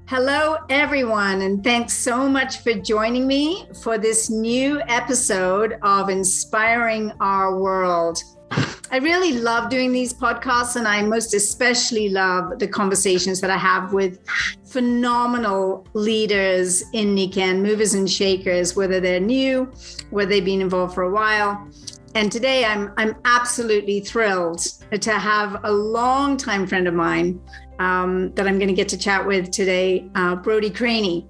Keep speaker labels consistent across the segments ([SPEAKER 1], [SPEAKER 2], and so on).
[SPEAKER 1] Hello, everyone, and thanks so much for joining me for this new episode of Inspiring Our World. I really love doing these podcasts, and I most especially love the conversations that I have with phenomenal leaders in Nikken, movers and shakers, whether they're new, whether they've been involved for a while. And today I'm absolutely thrilled to have a longtime friend of mine that I'm going to get to chat with today, Brody Craney.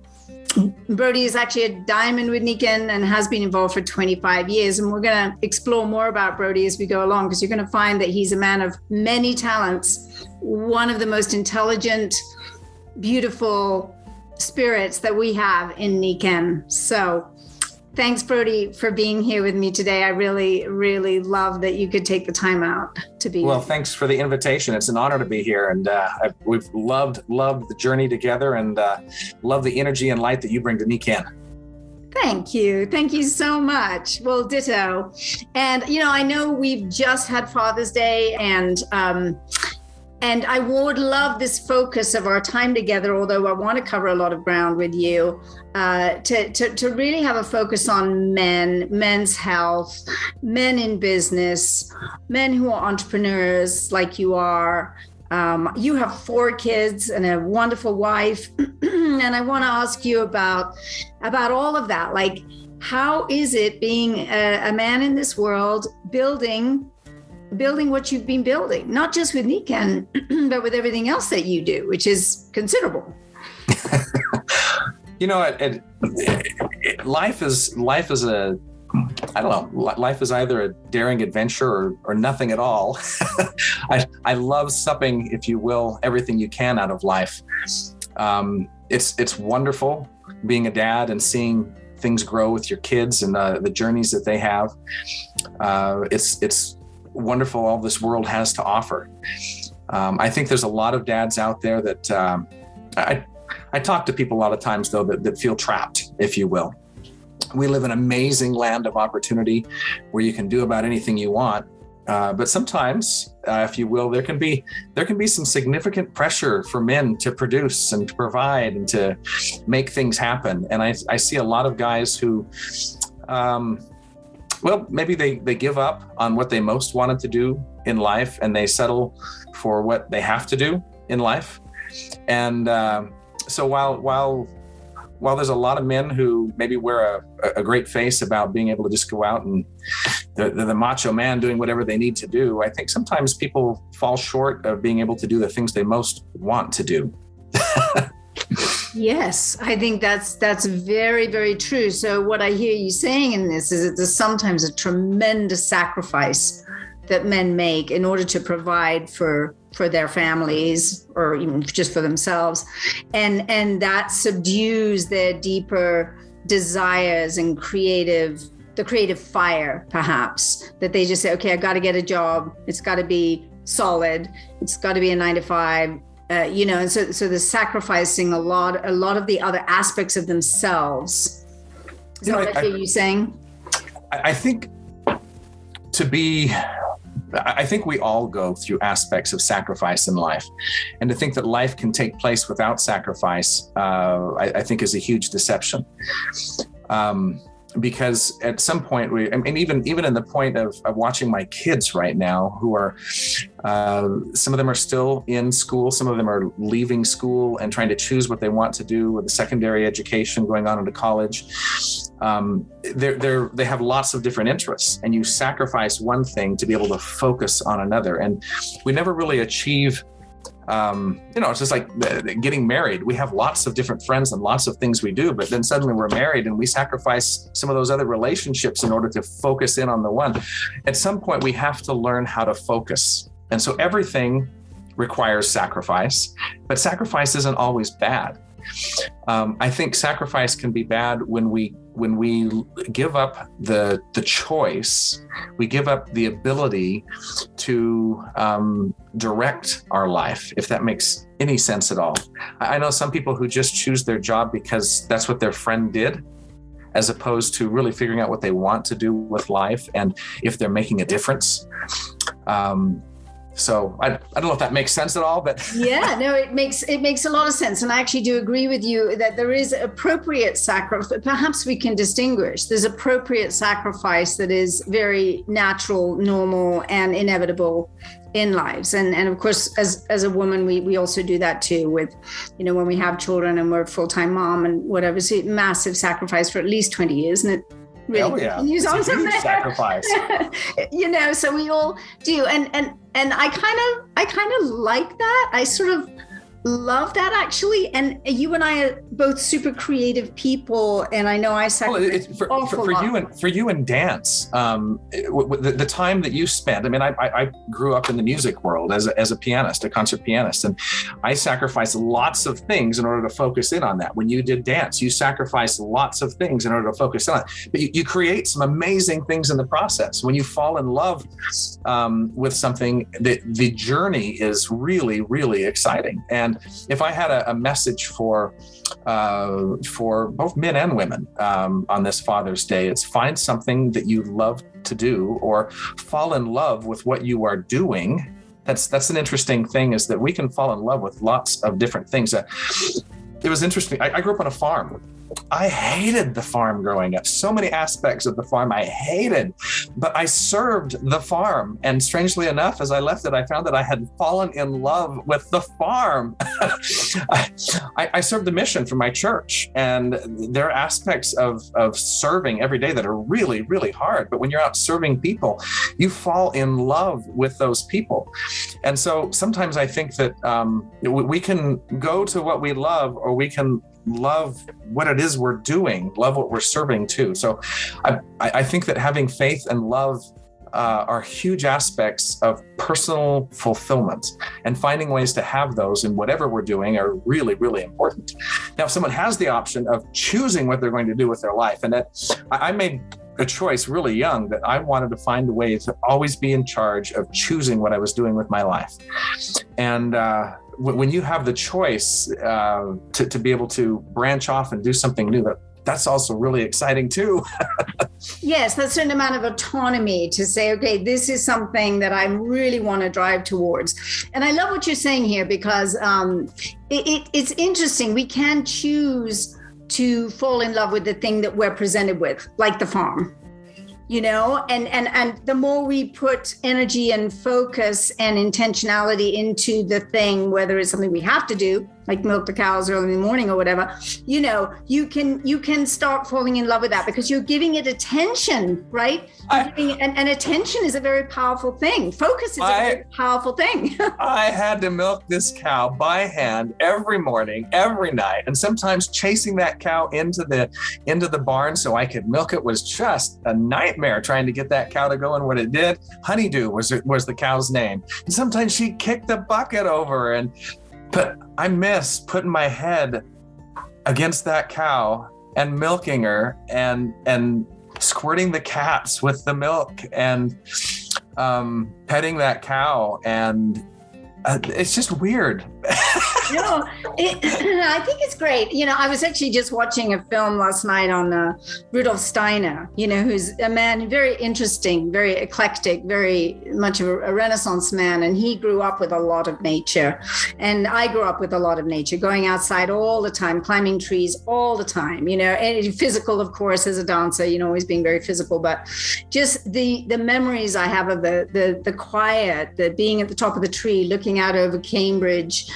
[SPEAKER 1] Brody is actually a diamond with Nikken and has been involved for 25 years. And we're going to explore more about Brody as we go along, because you're going to find that he's a man of many talents, one of the most intelligent, beautiful spirits that we have in Nikken. So thanks, Brody, for being here with me today. I really, really love that you could take the time out to be
[SPEAKER 2] Well,
[SPEAKER 1] here.
[SPEAKER 2] thanks for the invitation. It's an honor to be here. And we've loved the journey together, and love the energy and light that you bring to Nikken.
[SPEAKER 1] Thank you. Thank you so much. Well, ditto. And, I know we've just had Father's Day, and I would love this focus of our time together, although I want to cover a lot of ground with you, to really have a focus on men's health, men in business, men who are entrepreneurs like you are. You have 4 kids and a wonderful wife. And I want to ask you about all of that. Like, how is it being a man in this world, building what you've been building, not just with Nikken, but with everything else that you do, which is considerable.
[SPEAKER 2] Life is either a daring adventure or nothing at all. I love supping, if you will, everything you can out of life. It's wonderful being a dad and seeing things grow with your kids and the journeys that they have. It's wonderful all this world has to offer. I think there's a lot of dads out there that I talk to people a lot of times, though, that feel trapped, if you will. We live in an amazing land of opportunity where you can do about anything you want. But sometimes, if you will, there can be some significant pressure for men to produce and to provide and to make things happen. And I see a lot of guys who, maybe they give up on what they most wanted to do in life, and they settle for what they have to do in life. And so while there's a lot of men who maybe wear a great face about being able to just go out and the macho man doing whatever they need to do, I think sometimes people fall short of being able to do the things they most want to do.
[SPEAKER 1] Yes, I think that's very, very true. So what I hear you saying in this is that there's sometimes a tremendous sacrifice that men make in order to provide for their families or even just for themselves. And that subdues their deeper desires and the creative fire, perhaps, that they just say, okay, I got to get a job. It's got to be solid. It's got to be a 9 to 5. And so they're sacrificing a lot of the other aspects of themselves. Is that what I hear you saying?
[SPEAKER 2] I think I think we all go through aspects of sacrifice in life, and to think that life can take place without sacrifice, I think is a huge deception. Because at some point even in the point of watching my kids right now, who are, some of them are still in school, some of them are leaving school and trying to choose what they want to do with a secondary education, going on into college. They have lots of different interests, and you sacrifice one thing to be able to focus on another. And we never really achieve, it's just like getting married. We have lots of different friends and lots of things we do, but then suddenly we're married and we sacrifice some of those other relationships in order to focus in on the one. At some point, we have to learn how to focus. And so everything requires sacrifice, but sacrifice isn't always bad. I think sacrifice can be bad when we give up the choice, we give up the ability to direct our life, if that makes any sense at all. I know some people who just choose their job because that's what their friend did, as opposed to really figuring out what they want to do with life and if they're making a difference. So I don't know if that makes sense at all, but
[SPEAKER 1] yeah, no, it makes a lot of sense. And I actually do agree with you that there is appropriate sacrifice. Perhaps we can distinguish. There's appropriate sacrifice that is very natural, normal, and inevitable in lives. And of course, as a woman, we also do that too with, when we have children and we're a full-time mom and whatever. So massive sacrifice for at least 20 years. And it really continues on from there.
[SPEAKER 2] Sacrifice.
[SPEAKER 1] So we all do. And I kind of like that. I sort of love that, actually. And you and I are both super creative people, and I know I sacrifice
[SPEAKER 2] for you in dance. The time that you spent. I mean, I grew up in the music world as a pianist, a concert pianist, and I sacrificed lots of things in order to focus in on that. When you did dance, you sacrificed lots of things in order to focus on it. But you create some amazing things in the process. When you fall in love with something, the journey is really, really exciting. And if I had a message for both men and women on this Father's Day, it's find something that you love to do, or fall in love with what you are doing. That's an interesting thing, is that we can fall in love with lots of different things. It was interesting. I grew up on a farm. I hated the farm growing up. So many aspects of the farm I hated, but I served the farm. And strangely enough, as I left it, I found that I had fallen in love with the farm. I served the mission for my church, and there are aspects of serving every day that are really, really hard. But when you're out serving people, you fall in love with those people. And so sometimes I think that we can go to what we love, or we can love what it is we're doing, love what we're serving too. So I think that having faith and love are huge aspects of personal fulfillment, and finding ways to have those in whatever we're doing are really, really important. Now, if someone has the option of choosing what they're going to do with their life, and that I made a choice really young that I wanted to find a way to always be in charge of choosing what I was doing with my life. And when you have the choice to be able to branch off and do something new, that's also really exciting too.
[SPEAKER 1] Yes, that's a certain amount of autonomy to say, okay, this is something that I really want to drive towards. And I love what you're saying here, because it's interesting. We can choose to fall in love with the thing that we're presented with, like the farm. And the more we put energy and focus and intentionality into the thing, whether it's something we have to do, like milk the cows early in the morning or whatever, you can start falling in love with that, because you're giving it attention, right? And attention is a very powerful thing. Focus is a very powerful thing.
[SPEAKER 2] I had to milk this cow by hand every morning, every night, and sometimes chasing that cow into the barn so I could milk it was just a nightmare, trying to get that cow to go in what it did. Honeydew was the cow's name. And sometimes she kicked the bucket over, but I miss putting my head against that cow and milking her and squirting the cats with the milk and petting that cow. And it's just weird.
[SPEAKER 1] I think it's great. I was actually just watching a film last night on Rudolf Steiner, who's a man, very interesting, very eclectic, very much of a Renaissance man. And he grew up with a lot of nature. And I grew up with a lot of nature, going outside all the time, climbing trees all the time, and physical, of course, as a dancer, always being very physical, but just the memories I have of the quiet, the being at the top of the tree, looking out over Cambridge,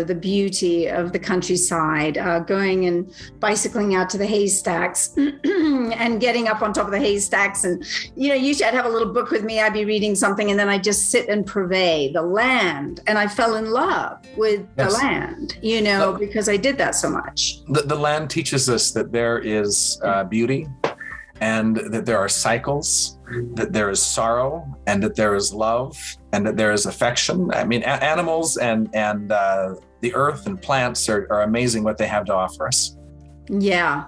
[SPEAKER 1] the beauty of the countryside, going and bicycling out to the haystacks and getting up on top of the haystacks. And, usually I'd have a little book with me, I'd be reading something, and then I'd just sit and purvey the land. And I fell in love with the land, because I did that so much.
[SPEAKER 2] The land teaches us that there is beauty, and that there are cycles, that there is sorrow, and that there is love, and that there is affection. I mean, animals and the earth and plants are amazing what they have to offer us.
[SPEAKER 1] Yeah,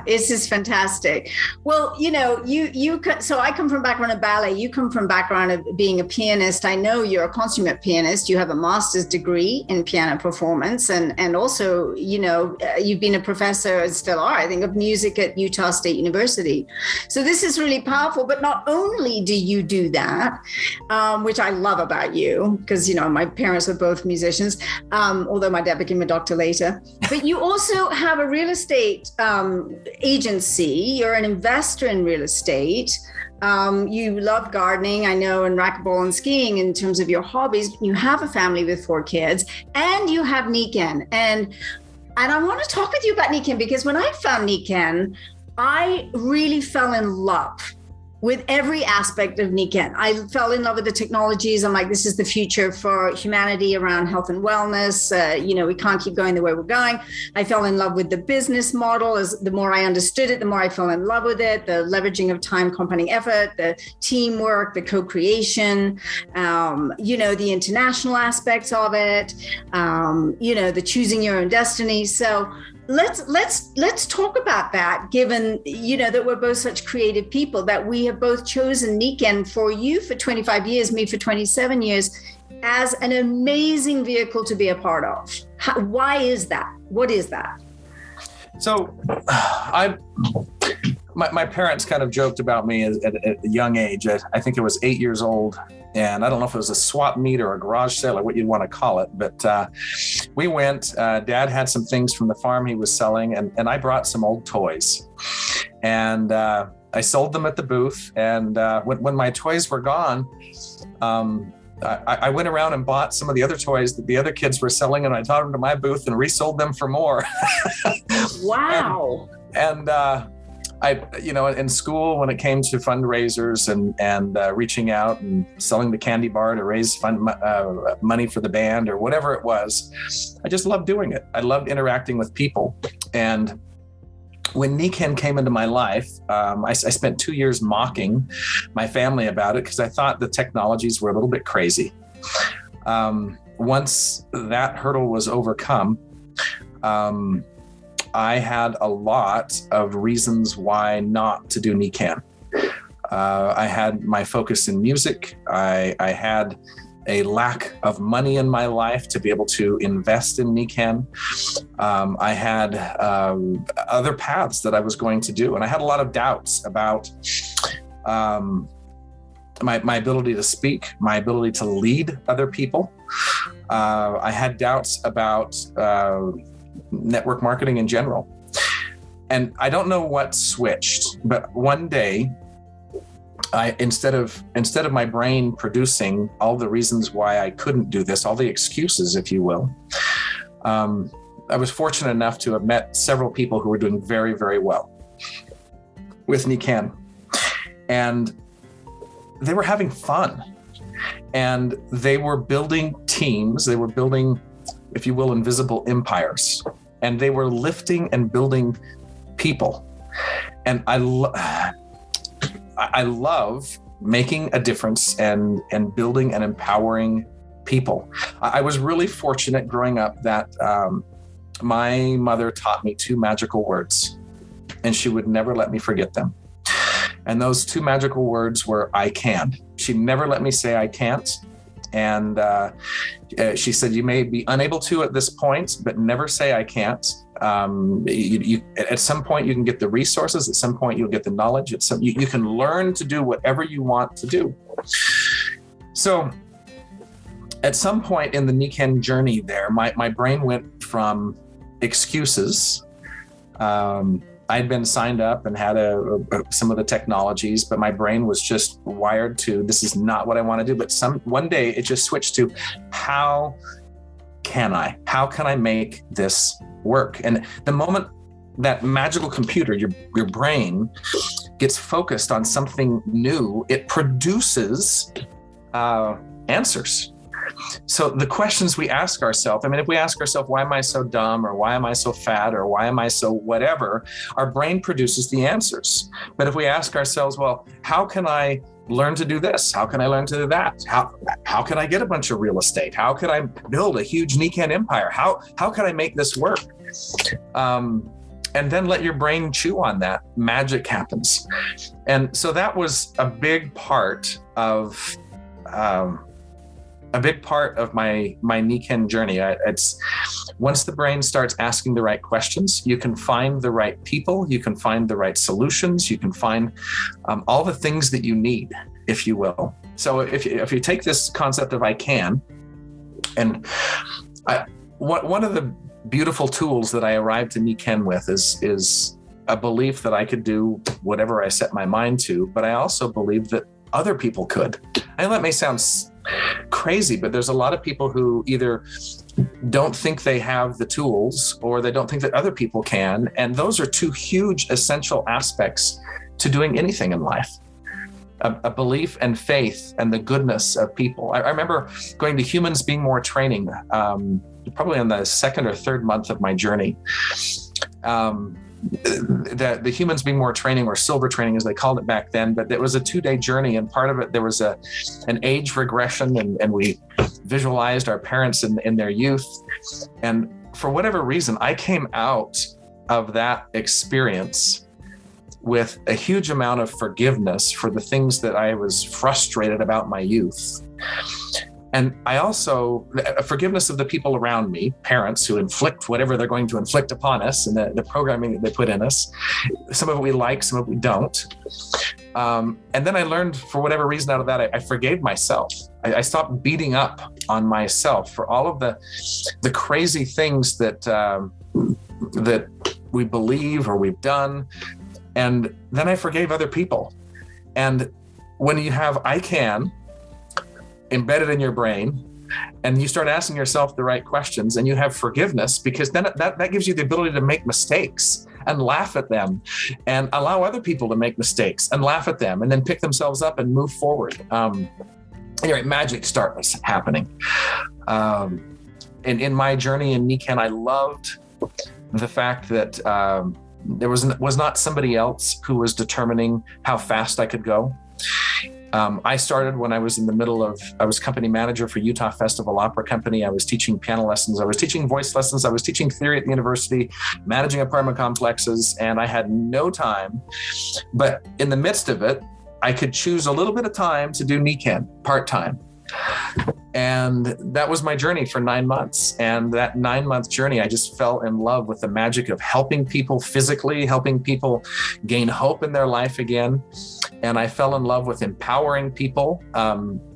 [SPEAKER 1] it's just fantastic. Well, so I come from background of ballet. You come from background of being a pianist. I know you're a consummate pianist. You have a master's degree in piano performance, and also, you've been a professor, and still are, I think, of music at Utah State University. So this is really powerful. But not only do you do that, which I love about you, because my parents were both musicians, although my dad became a doctor later. But you also have a real estate agency. You're an investor in real estate. You love gardening, I know, and racquetball and skiing in terms of your hobbies. You have a family with 4 kids, and you have Nikken. And I want to talk with you about Nikken, because when I found Nikken, I really fell in love with every aspect of Nikken. I fell in love with the technologies. I'm like, this is the future for humanity around health and wellness. We can't keep going the way we're going. I fell in love with the business model. As the more I understood it, the more I fell in love with it. The leveraging of time, compounding effort, the teamwork, the co-creation, the international aspects of it, the choosing your own destiny. So let's talk about that, given that we're both such creative people, that we have both chosen Nikken, for you for 25 years, me for 27 years, as an amazing vehicle to be a part of. Why is that? What is that?
[SPEAKER 2] So my parents kind of joked about me at a young age. I think I was 8 years old, and I don't know if it was a swap meet or a garage sale or what you'd want to call it, but we went. Dad had some things from the farm he was selling, and I brought some old toys, and I sold them at the booth. And when my toys were gone, I went around and bought some of the other toys that the other kids were selling, and I brought them to my booth and resold them for more.
[SPEAKER 1] Wow.
[SPEAKER 2] And in school, when it came to fundraisers and reaching out and selling the candy bar to raise money for the band or whatever it was, I just loved doing it. I loved interacting with people. And when Nikken came into my life, I spent 2 years mocking my family about it, because I thought the technologies were a little bit crazy. Once that hurdle was overcome, I had a lot of reasons why not to do Nikken. I had my focus in music. I had a lack of money in my life to be able to invest in Nikken. I had other paths that I was going to do, and I had a lot of doubts about my ability to speak, my ability to lead other people. I had doubts about network marketing in general. And I don't know what switched, but one day, instead of my brain producing all the reasons why I couldn't do this, all the excuses, if you will, I was fortunate enough to have met several people who were doing very, very well with Nikken. And they were having fun. And they were building teams. They were building, if you will, invisible empires. And they were lifting and building people. And I love making a difference and building and empowering people. I was really fortunate growing up that my mother taught me 2 magical words, and she would never let me forget them. And those 2 magical words were, I can. She never let me say I can't. And she said, you may be unable to at this point, but never say I can't. At some point you can get the resources. At some point you'll get the knowledge. You can learn to do whatever you want to do. So at some point in the Nikken journey there, my brain went from excuses. I'd been signed up and had some of the technologies, but my brain was just wired to, this is not what I want to do. But one day it just switched to, how can I make this work? And the moment that magical computer, your brain, gets focused on something new, it produces answers. So the questions we ask ourselves, if we ask ourselves, why am I so dumb, or why am I so fat, or why am I so whatever, our brain produces the answers. But if we ask ourselves, well, how can I learn to do this? How can I learn to do that? How can I get a bunch of real estate? How can I build a huge Nikken empire? How can I make this work? and then let your brain chew on that, magic happens. And so that was a big part of my Nikken journey. It's once the brain starts asking the right questions, you can find the right people, you can find the right solutions, you can find all the things that you need, if you will. So if you take this concept of I can, and one of the beautiful tools that I arrived to Nikken with is a belief that I could do whatever I set my mind to, but I also believe that other people could. I know that may sound crazy, but there's a lot of people who either don't think they have the tools or they don't think that other people can. And those are two huge essential aspects to doing anything in life. A belief and faith and the goodness of people. I remember going to Humans Being More training, probably in the second or third month of my journey. The Humans Being More training, or silver training as they called it back then, but it was a 2-day journey, and part of it there was an age regression, and we visualized our parents in their youth. And for whatever reason, I came out of that experience with a huge amount of forgiveness for the things that I was frustrated about my youth. And I also, forgiveness of the people around me, parents who inflict whatever they're going to inflict upon us and the programming that they put in us. Some of it we like, some of it we don't. And then I learned, for whatever reason out of that, I forgave myself. I stopped beating up on myself for all of the crazy things that we believe or we've done. And then I forgave other people. And when you have I can embedded in your brain, and you start asking yourself the right questions, and you have forgiveness, because then that gives you the ability to make mistakes and laugh at them, and allow other people to make mistakes and laugh at them, and then pick themselves up and move forward. Anyway, magic starts happening. In my journey in Nikken, I loved the fact that there was not somebody else who was determining how fast I could go. I started when I was in the middle of, I was company manager for Utah Festival Opera Company. I was teaching piano lessons. I was teaching voice lessons. I was teaching theory at the university, managing apartment complexes, and I had no time. But in the midst of it, I could choose a little bit of time to do Nikken part-time. And that was my journey for 9 months. And that 9-month journey, I just fell in love with the magic of helping people physically, helping people gain hope in their life again. And I fell in love with empowering people,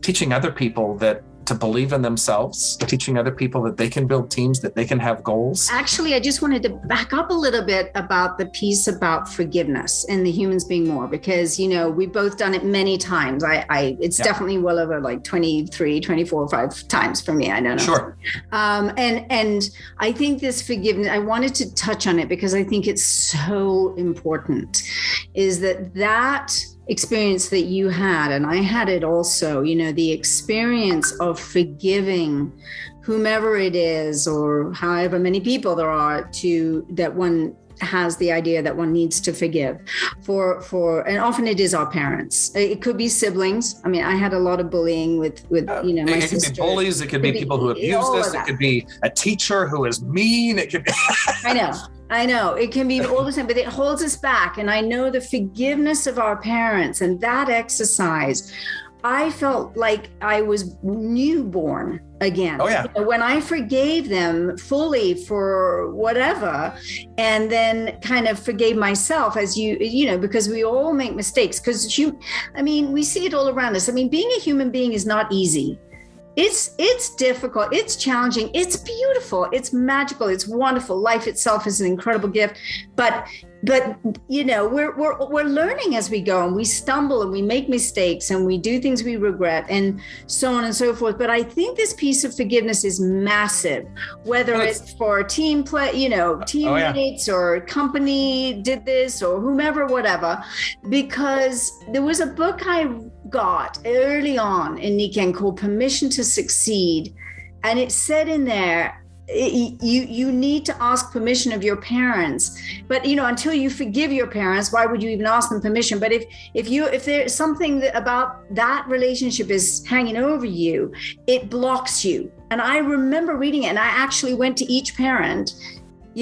[SPEAKER 2] teaching other people to believe in themselves, teaching other people that they can build teams, that they can have goals.
[SPEAKER 1] Actually, I just wanted to back up a little bit about the piece about forgiveness and the Humans Being More, because, we've both done it many times. It's definitely well over like 23, 24, 5 times for me. I don't know.
[SPEAKER 2] Sure.
[SPEAKER 1] And I think this forgiveness, I wanted to touch on it because I think it's so important, is that experience that you had, and I had it also, the experience of forgiving whomever it is, or however many people there are that one has the idea that one needs to forgive for, and often it is our parents. It could be siblings. I mean, I had a lot of bullying with my
[SPEAKER 2] it
[SPEAKER 1] sister.
[SPEAKER 2] Could be bullies. It could be people who abuse us. It could be a teacher who is mean. It could be.
[SPEAKER 1] I know it can be all the time, but it holds us back. And I know the forgiveness of our parents and that exercise, I felt like I was newborn again.
[SPEAKER 2] Oh, yeah.
[SPEAKER 1] When I forgave them fully for whatever, and then kind of forgave myself, as because we all make mistakes, because we see it all around us. I mean, being a human being is not easy. It's difficult. It's challenging. It's beautiful. It's magical. It's wonderful. Life itself is an incredible gift. But we're learning as we go, and we stumble and we make mistakes and we do things we regret and so on and so forth. But I think this piece of forgiveness is massive, whether it's for team play, teammates or company did this or whomever, whatever, because there was a book I got early on in Nikken called Permission to Succeed. And it said in there, you need to ask permission of your parents, but until you forgive your parents, why would you even ask them permission? But if there's something about that relationship is hanging over you, it blocks you. And I remember reading it, and I actually went to each parent,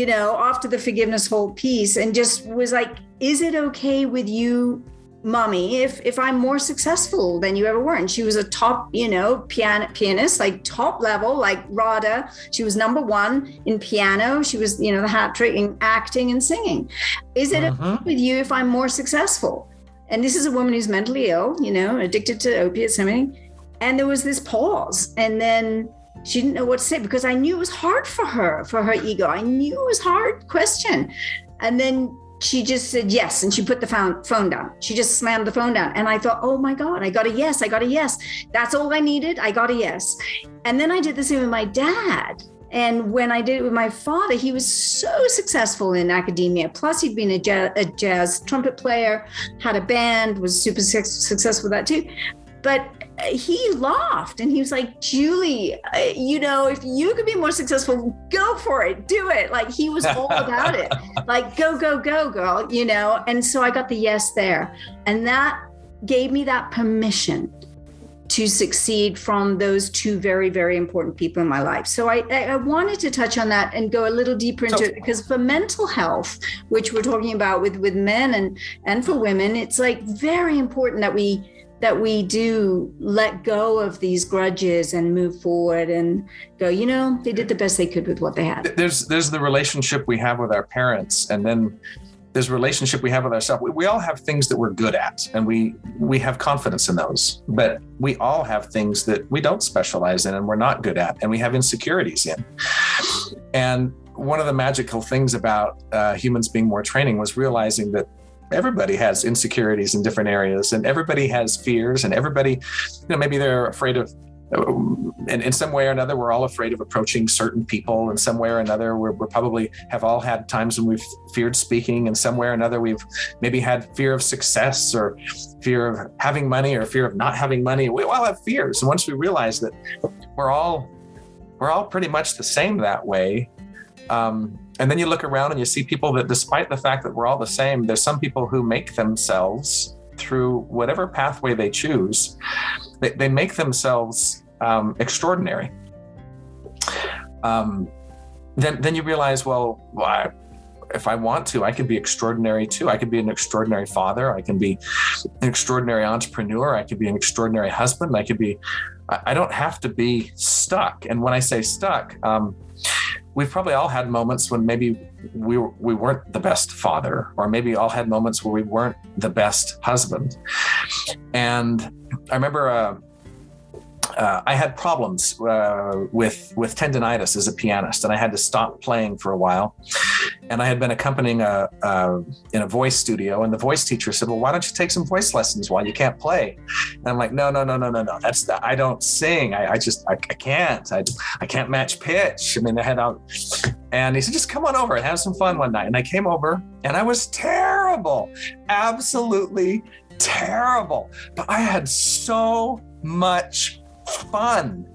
[SPEAKER 1] after the forgiveness whole piece, and just was like, is it okay with you, mommy, if I'm more successful than you ever were? And she was a top, pianist, like top level, like Radha. She was number one in piano. She was, the hat trick in acting and singing. Is it okay with you if I'm more successful? And this is a woman who's mentally ill, addicted to opiates and everything. And there was this pause. And then she didn't know what to say, because I knew it was hard for her ego. I knew it was hard question. And then she just said yes. And she put the phone down. She just slammed the phone down. And I thought, oh my God, I got a yes. That's all I needed. I got a yes. And then I did the same with my dad. And when I did it with my father, he was so successful in academia. Plus, he'd been a jazz trumpet player, had a band, was super successful with that too. But he laughed and he was like, Julie, if you could be more successful, go for it, do it. Like, he was all about it. Like, go, girl, And so I got the yes there. And that gave me that permission to succeed from those two very, very important people in my life. So I wanted to touch on that and go a little deeper into it, because for mental health, which we're talking about with men and for women, it's like very important that we do let go of these grudges and move forward and go, they did the best they could with what they had.
[SPEAKER 2] There's the relationship we have with our parents, and then there's a relationship we have with ourselves. We all have things that we're good at, and we have confidence in those, but we all have things that we don't specialize in and we're not good at, and we have insecurities in. And one of the magical things about humans being more training was realizing that everybody has insecurities in different areas, and everybody has fears, and everybody, maybe they're afraid of, and in some way or another, we're all afraid of approaching certain people. In some way or another, we're probably have all had times when we've feared speaking. In some way or another, we've maybe had fear of success, or fear of having money, or fear of not having money. We all have fears. And once we realize that we're all pretty much the same that way, and then you look around and you see people that, despite the fact that we're all the same, there's some people who make themselves, through whatever pathway they choose, they make themselves extraordinary. Then you realize, if I want to, I could be extraordinary too. I could be an extraordinary father. I can be an extraordinary entrepreneur. I could be an extraordinary husband. I don't have to be stuck. And when I say stuck, we've probably all had moments when maybe we weren't the best father, or maybe all had moments where we weren't the best husband. And I remember I had problems with tendinitis as a pianist, and I had to stop playing for a while. And I had been accompanying in a voice studio, and the voice teacher said, "Well, why don't you take some voice lessons while you can't play?" And I'm like, no. I don't sing. I can't match pitch. I mean, and he said, "Just come on over and have some fun one night." And I came over, and I was terrible, absolutely terrible. But I had so much fun.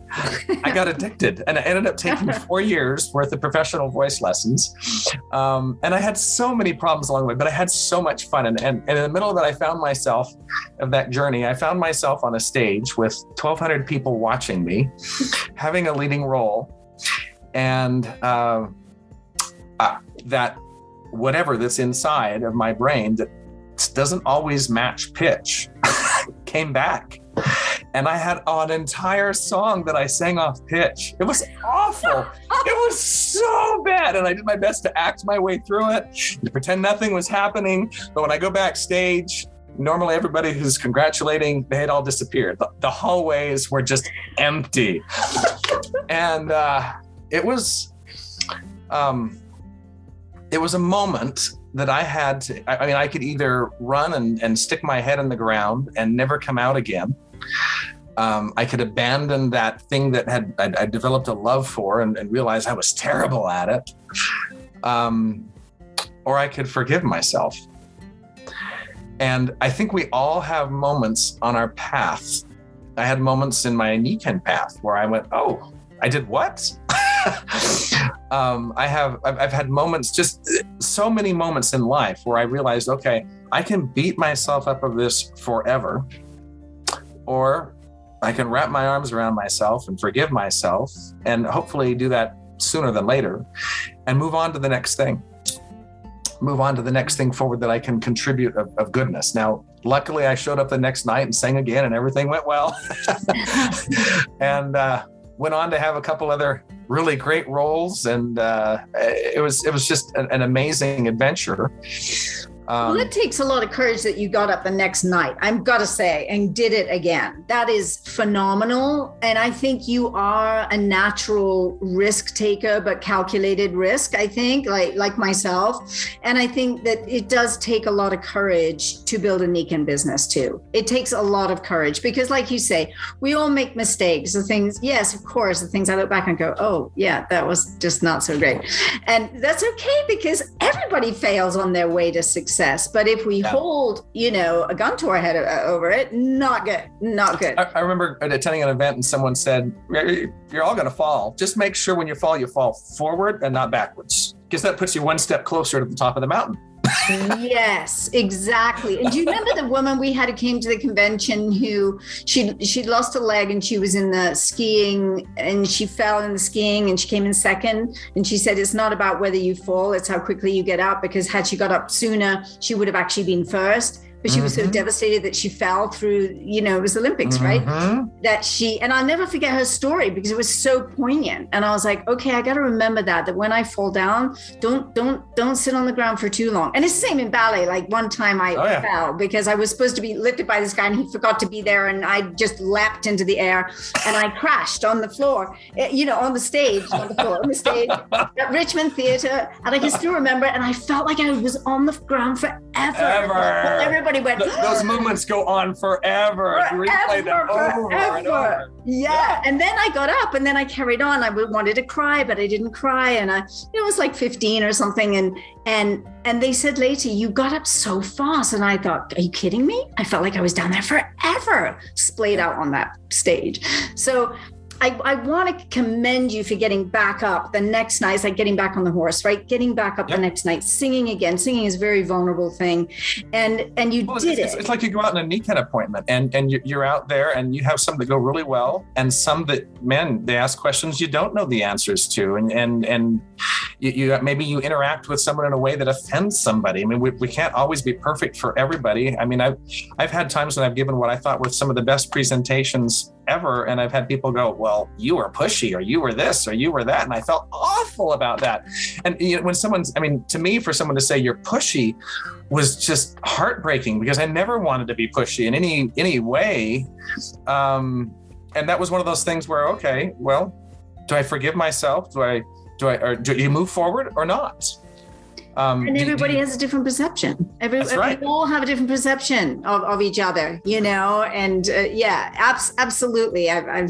[SPEAKER 2] I got addicted, and I ended up taking 4 years worth of professional voice lessons. And I had so many problems along the way, but I had so much fun. And in the middle of it, I found myself on a stage with 1,200 people watching me, having a leading role. And that whatever that's inside of my brain that doesn't always match pitch came back. And I had an entire song that I sang off pitch. It was awful. It was so bad. And I did my best to act my way through it, to pretend nothing was happening. But when I go backstage, normally everybody who's congratulating, they had all disappeared. The hallways were just empty. And it was a moment that I had to, I could either run and stick my head in the ground and never come out again. I could abandon that thing that I developed a love for and realize I was terrible at it. Or I could forgive myself. And I think we all have moments on our path. I had moments in my Nikken path where I went, "Oh, I did what?" I've had moments, just so many moments in life where I realized, okay, I can beat myself up of this forever, or I can wrap my arms around myself and forgive myself, and hopefully do that sooner than later, and move on to the next thing. Move on to the next thing forward that I can contribute of goodness. Now, luckily, I showed up the next night and sang again, and everything went well. And went on to have a couple other really great roles, and it was just an amazing adventure.
[SPEAKER 1] Well, it takes a lot of courage that you got up the next night, I've got to say, and did it again. That is phenomenal. And I think you are a natural risk taker, but calculated risk, I think, like myself. And I think that it does take a lot of courage to build a Nikken business too. It takes a lot of courage because, like you say, we all make mistakes. The things, yes, of course, the things I look back and go, oh yeah, that was just not so great. And that's okay because everybody fails on their way to success. But if we hold, a gun to our head over it, not good.
[SPEAKER 2] I remember attending an event and someone said, you're all going to fall. Just make sure when you fall forward and not backwards, because that puts you one step closer to the top of the mountain.
[SPEAKER 1] Yes, exactly. And do you remember the woman we had who came to the convention who she'd lost a leg and she was in the skiing and she fell in the skiing and she came in second, and she said it's not about whether you fall, it's how quickly you get up, because had she got up sooner she would have actually been first. But she was so devastated that she fell through, it was Olympics, right? And I'll never forget her story because it was so poignant. And I was like, okay, I got to remember that when I fall down, don't sit on the ground for too long. And it's the same in ballet. Like one time I fell because I was supposed to be lifted by this guy and he forgot to be there. And I just leapt into the air and I crashed on the floor, on the stage at Richmond Theatre. And I can still remember it. And I felt like I was on the ground forever. Everybody went,
[SPEAKER 2] those movements go on forever. You replay them over and over.
[SPEAKER 1] Yeah. And then I got up and then I carried on. I wanted to cry, but I didn't cry. And it was like 15 or something. And they said later, you got up so fast. And I thought, are you kidding me? I felt like I was down there forever, splayed out on that stage. So I want to commend you for getting back up the next night. It's like getting back on the horse, right? Getting back up the next night, singing again. Singing is a very vulnerable thing. And you did it.
[SPEAKER 2] It's like you go out on a Nikken appointment and you're out there and you have some that go really well and some that, they ask questions you don't know the answers to. And you maybe you interact with someone in a way that offends somebody. I mean, we can't always be perfect for everybody. I mean, I've had times when I've given what I thought were some of the best presentations ever, and I've had people go, well, you were pushy, or you were this, or you were that, and I felt awful about that. And when to me, for someone to say you're pushy was just heartbreaking, because I never wanted to be pushy in any way. And that was one of those things where, okay, well, do I forgive myself? Do you move forward or not?
[SPEAKER 1] And everybody has a different perception.
[SPEAKER 2] That's right.
[SPEAKER 1] We all have a different perception of each other, and absolutely. I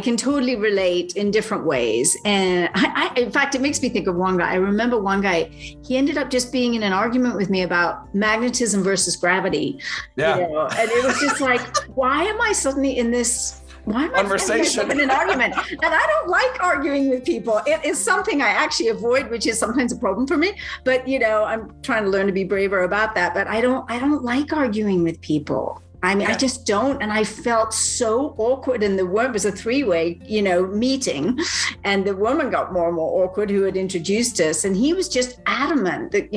[SPEAKER 1] can totally relate in different ways. And in fact, it makes me think of one guy. I remember one guy, he ended up just being in an argument with me about magnetism versus gravity. Yeah. And it was just like, why am I suddenly in this conversation in an argument? And I don't like arguing with people. It is something I actually avoid, which is sometimes a problem for me. But I'm trying to learn to be braver about that. But I don't like arguing with people. I mean, I just don't. And I felt so awkward. And it was a three-way, meeting. And the woman got more and more awkward who had introduced us. And he was just adamant that,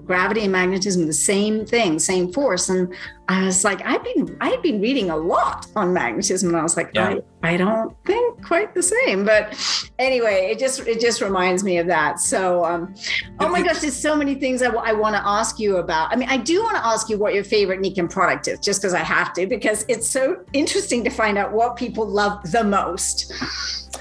[SPEAKER 1] gravity and magnetism, the same thing, same force. And I was like, I had been reading a lot on magnetism. And I was like, I don't think quite the same. But anyway, it just reminds me of that. So, oh my gosh, there's so many things I want to ask you about. I mean, I do want to ask you what your favorite Nikken product is, just because I have to, because it's so interesting to find out what people love the most.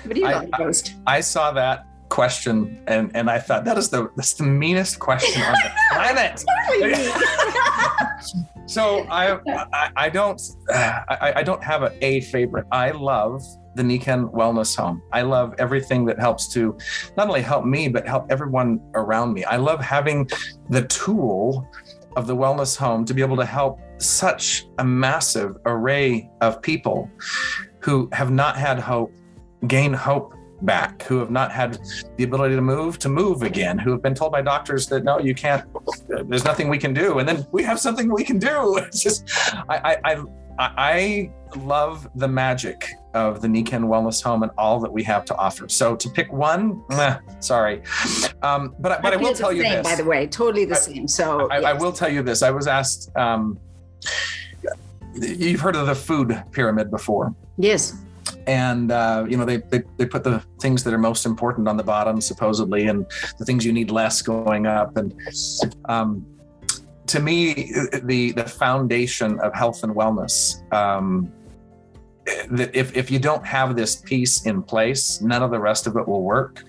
[SPEAKER 1] What do you love the most?
[SPEAKER 2] I saw that question and I thought that's the meanest question on the planet.
[SPEAKER 1] Totally mean.
[SPEAKER 2] So I don't have a favorite. I love the Nikken Wellness Home. I love everything that helps to not only help me, but help everyone around me. I love having the tool of the Wellness Home to be able to help such a massive array of people who have not had hope gain hope back, who have not had the ability to move again, who have been told by doctors that no, you can't, there's nothing we can do. And then we have something we can do. It's just, I love the magic of the Nikken Wellness Home and all that we have to offer. So to pick one, sorry. But I will tell you this.
[SPEAKER 1] By the way, totally the same. So
[SPEAKER 2] I will tell you this. I was asked, you've heard of the food pyramid before.
[SPEAKER 1] Yes.
[SPEAKER 2] And, they put the things that are most important on the bottom, supposedly, and the things you need less going up. And to me, the foundation of health and wellness, that if you don't have this piece in place, none of the rest of it will work.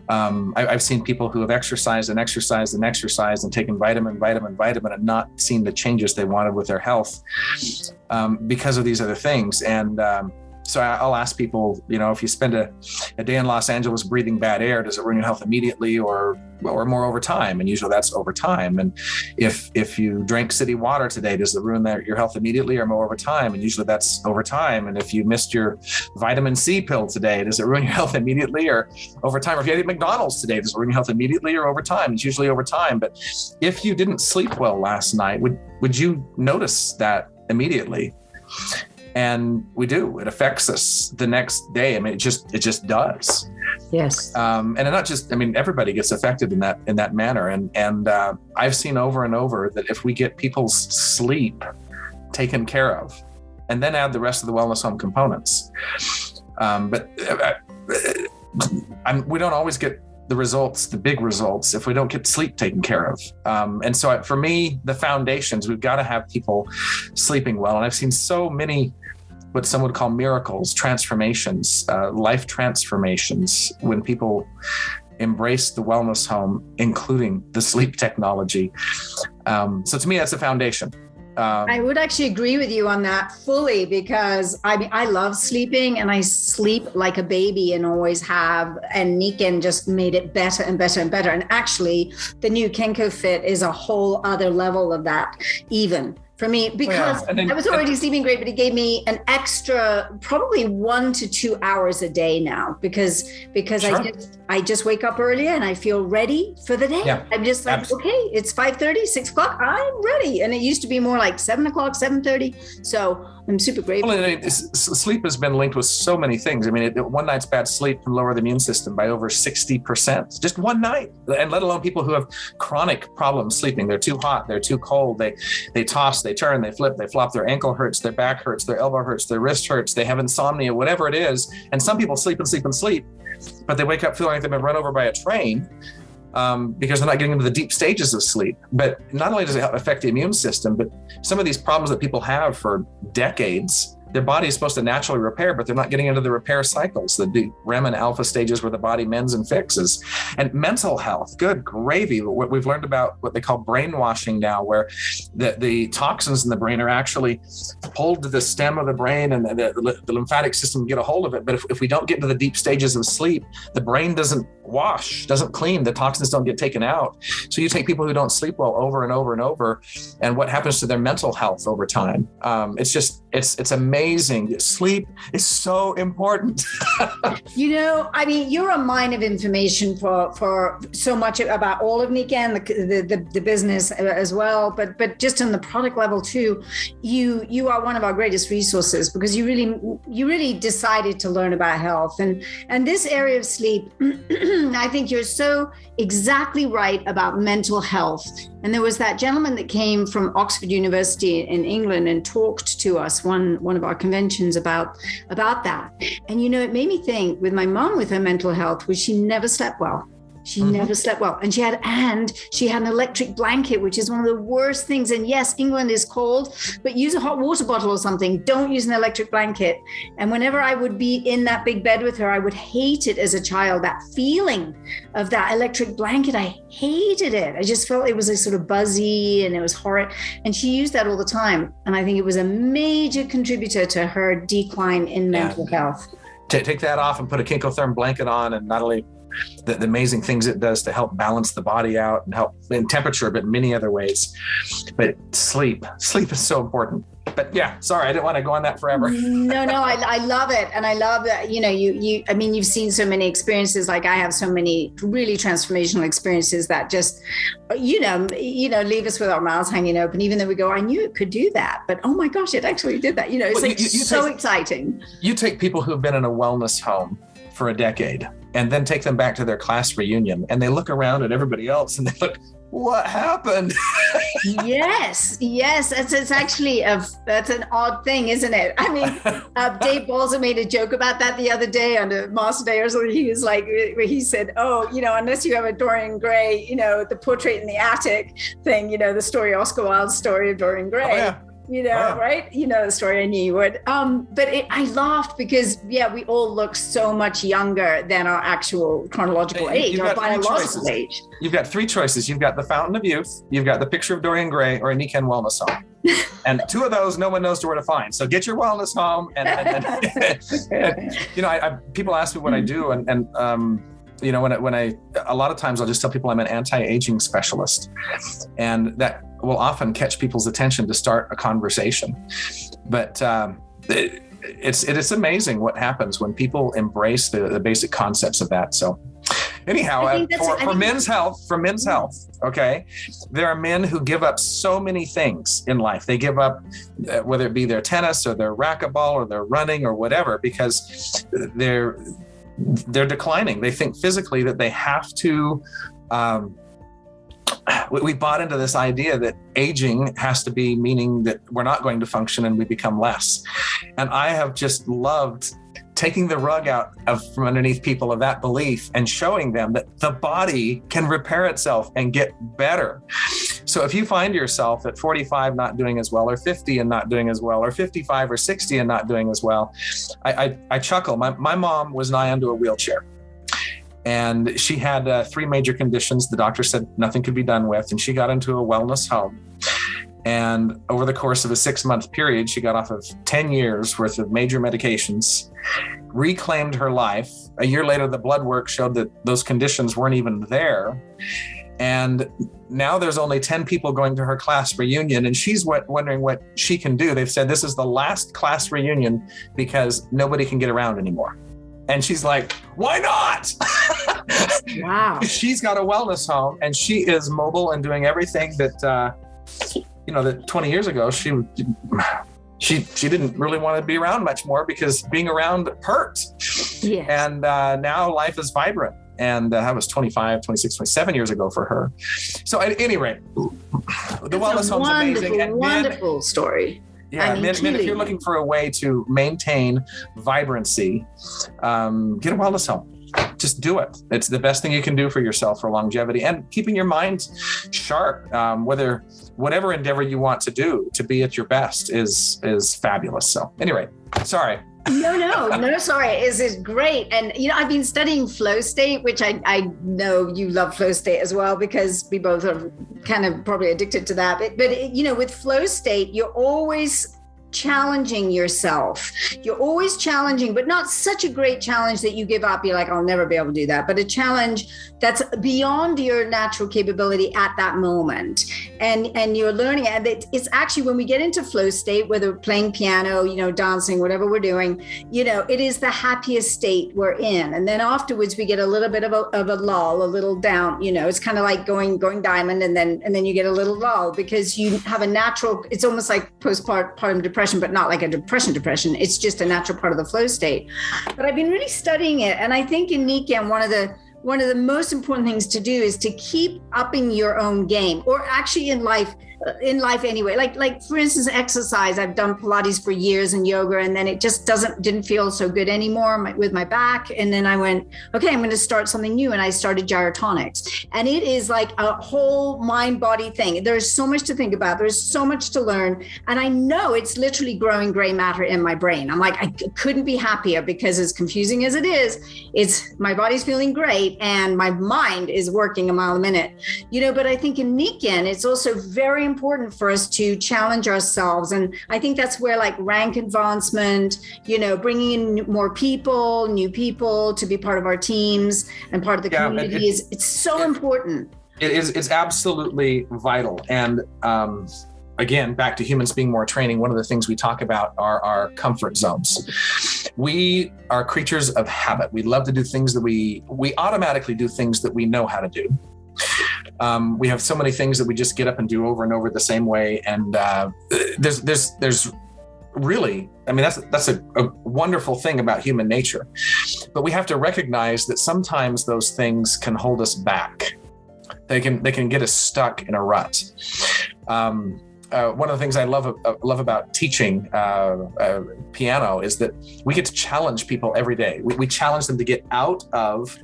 [SPEAKER 2] I've seen people who have exercised and exercised and exercised and taken vitamin and not seen the changes they wanted with their health because of these other things. And so I'll ask people, if you spend a day in Los Angeles breathing bad air, does it ruin your health immediately or more over time? And usually that's over time. And if you drank city water today, does it ruin your health immediately or more over time? And usually that's over time. And if you missed your vitamin C pill today, does it ruin your health immediately or over time? Or if you ate McDonald's today, does it ruin your health immediately or over time? It's usually over time. But if you didn't sleep well last night, would you notice that immediately? And we do. It affects us the next day. I mean, it just does.
[SPEAKER 1] Yes.
[SPEAKER 2] And not just. I mean, everybody gets affected in that manner. And I've seen over and over that if we get people's sleep taken care of, and then add the rest of the wellness home components, we don't always get the results, the big results, if we don't get sleep taken care of. And so for me, the foundations, we've got to have people sleeping well. And I've seen so many, what some would call miracles, transformations, life transformations, when people embrace the wellness home, including the sleep technology. So to me, that's a foundation.
[SPEAKER 1] I would actually agree with you on that fully, because I love sleeping and I sleep like a baby and always have. And Nikken just made it better and better and better. And actually, the new Kenko Fit is a whole other level of that, even for me, because I was already sleeping great, but it gave me an extra probably 1 to 2 hours a day now, because sure. I just wake up earlier and I feel ready for the day. Yeah. I'm just like, absolutely. Okay, it's 5:30, 6 o'clock, I'm ready. And it used to be more like 7 o'clock, 7:30. So I'm super grateful.
[SPEAKER 2] Well, sleep has been linked with so many things. I mean, one night's bad sleep can lower the immune system by over 60%, just one night. And let alone people who have chronic problems sleeping. They're too hot, they're too cold, they toss, they turn, they flip, they flop, their ankle hurts, their back hurts, their elbow hurts, their wrist hurts, they have insomnia, whatever it is. And some people sleep and sleep and sleep, but they wake up feeling like they've been run over by a train. Because they're not getting into the deep stages of sleep. But not only does it affect the immune system, but some of these problems that people have for decades, their body is supposed to naturally repair, but they're not getting into the repair cycles, the REM and alpha stages where the body mends and fixes. And mental health, good gravy. What we've learned about what they call brainwashing now, where the toxins in the brain are actually pulled to the stem of the brain and the lymphatic system get a hold of it. But if we don't get into the deep stages of sleep, the brain doesn't doesn't clean, the toxins don't get taken out. So you take people who don't sleep well over and over and over, and what happens to their mental health over time? It's amazing. Sleep is so important.
[SPEAKER 1] I mean, you're a mine of information for so much about all of Nikken, the business as well, but just on the product level too. You are one of our greatest resources, because you really decided to learn about health and this area of sleep. I think you're so exactly right about mental health. And there was that gentleman that came from Oxford University in England and talked to us one of our conventions about that. And it made me think, with my mom, with her mental health, was she never slept well. She never slept well. And she had an electric blanket, which is one of the worst things. And yes, England is cold, but use a hot water bottle or something. Don't use an electric blanket. And whenever I would be in that big bed with her, I would hate it as a child, that feeling of that electric blanket. I hated it. I just felt it was a sort of buzzy and it was horrid. And she used that all the time. And I think it was a major contributor to her decline in mental health.
[SPEAKER 2] Take that off and put a Kinkotherm blanket on, and not only the amazing things it does to help balance the body out and help in temperature, but in many other ways. But sleep is so important. But yeah, sorry, I didn't want to go on that forever.
[SPEAKER 1] No, I love it. And I love that, I mean, you've seen so many experiences. Like I have so many really transformational experiences that just, leave us with our mouths hanging open, even though we go, I knew it could do that, but oh my gosh, it actually did that. It's exciting. You
[SPEAKER 2] take people who've been in a wellness home for a decade and then take them back to their class reunion and they look around at everybody else and they look, what happened?
[SPEAKER 1] Yes. It's actually that's an odd thing, isn't it? I mean, Dave Balzer made a joke about that the other day on the Master Day or something. He was like, where he said, unless you have a Dorian Gray, the portrait in the attic thing, the story, Oscar Wilde's story of Dorian Gray.
[SPEAKER 2] Oh, yeah.
[SPEAKER 1] Right? The story, I knew you would. But I laughed because, we all look so much younger than our actual chronological age, our biological age.
[SPEAKER 2] You've got three choices. You've got the Fountain of Youth, you've got the picture of Dorian Gray, or a Nikken wellness home. And two of those, no one knows where to find. So get your wellness home. And people ask me what I do. And when I a lot of times I'll just tell people I'm an anti-aging specialist. And that will often catch people's attention to start a conversation. But it's amazing what happens when people embrace the basic concepts of that. So anyhow, for men's health, okay, there are men who give up so many things in life. They give up, whether it be their tennis or their racquetball or their running or whatever, because they're declining. They think physically that they have to, we bought into this idea that aging has to be meaning that we're not going to function and we become less. And I have just loved taking the rug out from underneath people of that belief and showing them that the body can repair itself and get better. So if you find yourself at 45 not doing as well, or 50 and not doing as well, or 55 or 60 and not doing as well, I chuckle. My mom was nigh onto a wheelchair. And she had three major conditions the doctor said nothing could be done with. And she got into a wellness home. And over the course of a 6-month period, she got off of 10 years worth of major medications, reclaimed her life. A year later, the blood work showed that those conditions weren't even there. And now there's only 10 people going to her class reunion, and she's wondering what she can do. They've said this is the last class reunion because nobody can get around anymore. And she's like, why not?
[SPEAKER 1] Wow.
[SPEAKER 2] She's got a wellness home and she is mobile and doing everything that, that 20 years ago, she didn't really want to be around much more because being around hurt.
[SPEAKER 1] Yeah.
[SPEAKER 2] And now life is vibrant. And that was 25, 26, 27 years ago for her. So at any rate, the wellness home's amazing. And
[SPEAKER 1] wonderful story.
[SPEAKER 2] Yeah, men, if you're looking for a way to maintain vibrancy, get a wellness home. Just do it. It's the best thing you can do for yourself for longevity and keeping your mind sharp. Whatever endeavor you want to do to be at your best is fabulous. So anyway, sorry.
[SPEAKER 1] No, sorry. It's great. And, I've been studying flow state, which I know you love flow state as well, because we both are kind of probably addicted to that. But with flow state, you're always challenging yourself. You're always challenging, but not such a great challenge that you give up. You're like, I'll never be able to do that. But a challenge that's beyond your natural capability at that moment. And you're learning. And it's actually when we get into flow state, whether playing piano, dancing, whatever we're doing, it is the happiest state we're in. And then afterwards we get a little bit of a lull, a little down, it's kind of like going diamond. And then you get a little lull because you have a natural, it's almost like postpartum depression, but not like a depression. It's just a natural part of the flow state. But I've been really studying it. And I think in Nikken, one of the most important things to do is to keep upping your own game, or actually in life anyway. Like for instance, exercise. I've done Pilates for years and yoga, and then it just didn't feel so good anymore with my back. And then I went, okay, I'm going to start something new. And I started gyrotonics. And it is like a whole mind body thing. There's so much to think about. There's so much to learn. And I know it's literally growing gray matter in my brain. I'm like, I couldn't be happier, because as confusing as it is, my body's feeling great and my mind is working a mile a minute, but I think in Nikken, it's also very important for us to challenge ourselves. And I think that's where like rank advancement, bringing in more people, new people to be part of our teams and part of the community it's so important.
[SPEAKER 2] It's absolutely vital. And again, back to humans being more training, one of the things we talk about are our comfort zones. We are creatures of habit. We love to do things that we automatically do things that we know how to do. We have so many things that we just get up and do over and over the same way. And there's really, I mean, that's a wonderful thing about human nature. But we have to recognize that sometimes those things can hold us back. They can get us stuck in a rut. One of the things I love about teaching piano is that we get to challenge people every day. We challenge them to get out of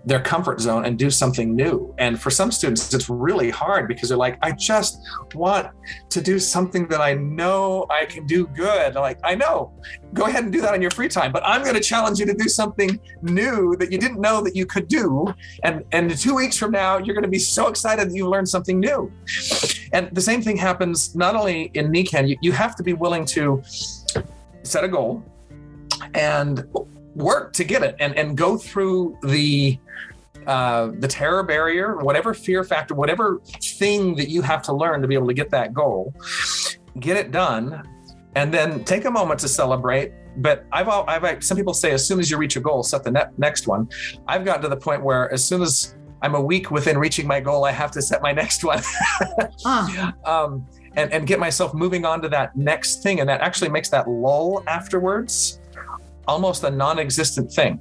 [SPEAKER 2] their comfort zone and do something new. And for some students, it's really hard because they're like, I just want to do something that I know I can do good. I'm like, I know, go ahead and do that on your free time, but I'm going to challenge you to do something new that you didn't know that you could do. And 2 weeks from now, you're going to be so excited that you learned something new. And the same thing happens not only in Nikken. You have to be willing to set a goal and work to get it, and go through the terror barrier, whatever fear factor, whatever thing that you have to learn to be able to get that goal, get it done, and then take a moment to celebrate. But I've some people say as soon as you reach a goal, set the next one. I've gotten to the point where as soon as I'm a week within reaching my goal, I have to set my next one. And get myself moving on to that next thing. And that actually makes that lull afterwards almost a non-existent thing.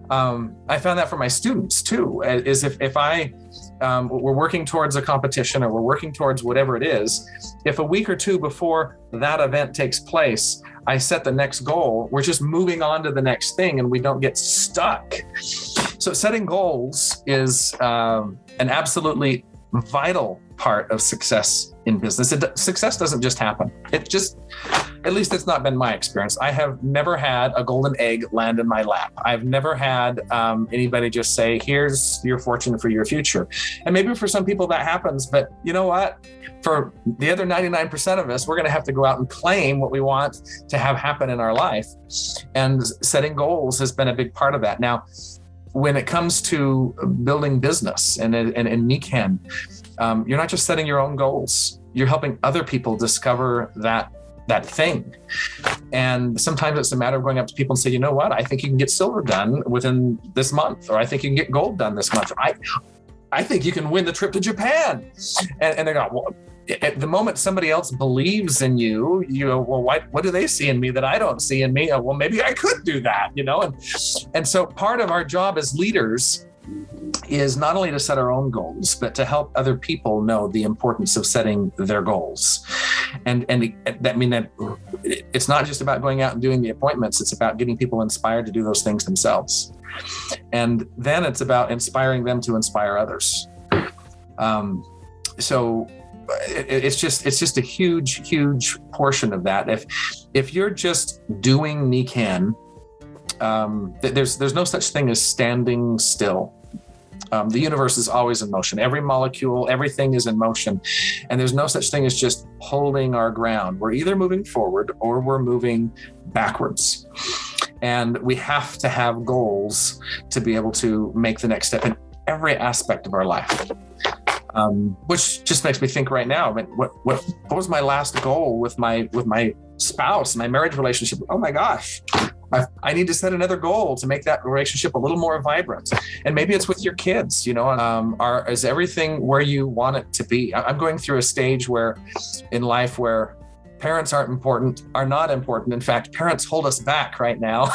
[SPEAKER 2] I found that for my students too, is if I, we're working towards a competition or we're working towards whatever it is, if a week or two before that event takes place, I set the next goal, we're just moving on to the next thing and we don't get stuck. So setting goals is an absolutely vital part of success in business. Success doesn't just happen. It just, at least it's not been my experience. I have never had a golden egg land in my lap. I've never had anybody just say, here's your fortune for your future. And maybe for some people that happens, but you know what? For the other 99% of us, we're going to have to go out and claim what we want to have happen in our life. And setting goals has been a big part of that. Now, when it comes to building business and in Nikken, you're not just setting your own goals. You're helping other people discover that thing. And sometimes it's a matter of going up to people and say, you know what, I think you can get silver done within this month, or I think you can get gold done this month. I think you can win the trip to Japan. And they go, well, at the moment somebody else believes in you, you know, well, what do they see in me that I don't see in me? Well, maybe I could do that, you know? And so part of our job as leaders is not only to set our own goals, but to help other people know the importance of setting their goals. And that mean that it's not just about going out and doing the appointments, it's about getting people inspired to do those things themselves. And then it's about inspiring them to inspire others. So it's just a huge portion of that. If you're just doing Nikken, there's no such thing as standing still. The universe is always in motion. Every molecule, everything is in motion. And there's no such thing as just holding our ground. We're either moving forward or we're moving backwards. And we have to have goals to be able to make the next step in every aspect of our life. Which just makes me think right now, I mean, what was my last goal with my spouse, my marriage relationship? Oh my gosh, I need to set another goal to make that relationship a little more vibrant. And maybe it's with your kids, you know, is everything where you want it to be? I'm going through a stage in life where parents are not important. In fact, parents hold us back right now.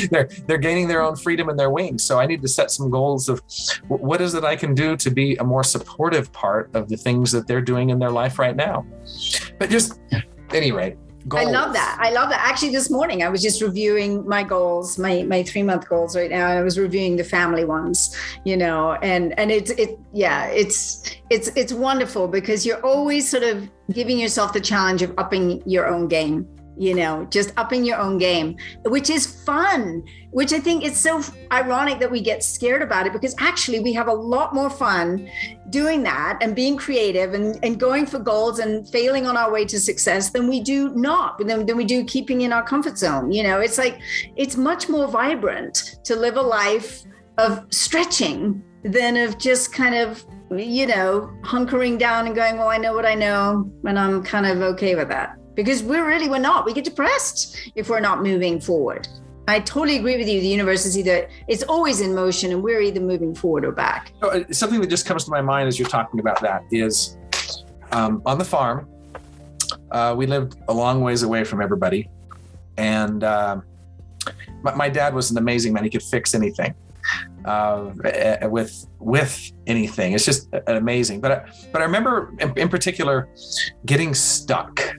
[SPEAKER 2] They're gaining their own freedom and their wings. So I need to set some goals of what is it I can do to be a more supportive part of the things that they're doing in their life right now. But just, at any rate, goals. I love that.
[SPEAKER 1] Actually, this morning I was just reviewing my goals, my 3-month goals right now. I was reviewing the family ones, you know, and it's wonderful because you're always sort of giving yourself the challenge of upping your own game, you know, just upping your own game, which is fun, which I think it's so ironic that we get scared about it, because actually we have a lot more fun doing that and being creative and going for goals and failing on our way to success than we do than we do keeping in our comfort zone. You know, it's like, it's much more vibrant to live a life of stretching than of just kind of hunkering down and going, well, I know what I know, and I'm kind of okay with that. Because we're not. We get depressed if we're not moving forward. I totally agree with you. The universe is it's always in motion, and we're either moving forward or back.
[SPEAKER 2] Something that just comes to my mind as you're talking about that is on the farm, we lived a long ways away from everybody. And my dad was an amazing man. He could fix anything with anything. It's just amazing. But I remember in particular getting stuck.